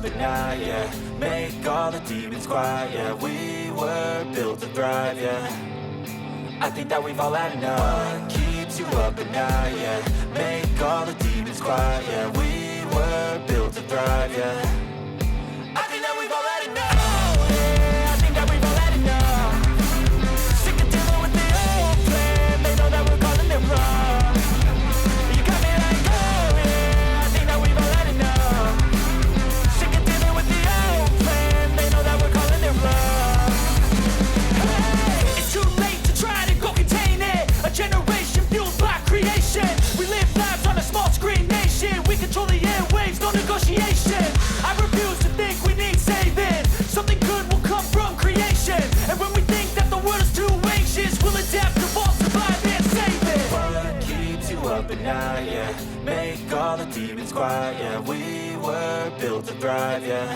up at night, yeah. Make all the demons quiet, yeah. We were built to thrive, yeah. I think that we've all had enough. What keeps you up at night, yeah. Make all the demons quiet, yeah. We were built to thrive, yeah. I think that we've all had enough. Oh, yeah, I think that we've all had enough. Sick of dealing with the old plan. They know that we're calling it wrong. You got me like, oh, yeah, I think that we've all had enough. Sick of dealing with the old plan. They know that we're calling it wrong. Hey, it's too late to try to go contain it. A generation fueled by creation. We live lives on a small screen nation. We control the airwaves, no negotiation. I refuse to think we need saving. Something good will come from creation. And when we think that the world is too anxious, we'll adapt, evolve, survive and save it. What keeps you up at night, yeah. Make all the demons quiet, yeah. We were built to thrive, yeah.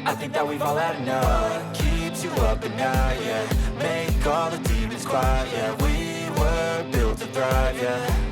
I think that we've all had enough. What keeps you up at night, yeah. Make all the demons quiet, yeah. We were built to thrive, yeah.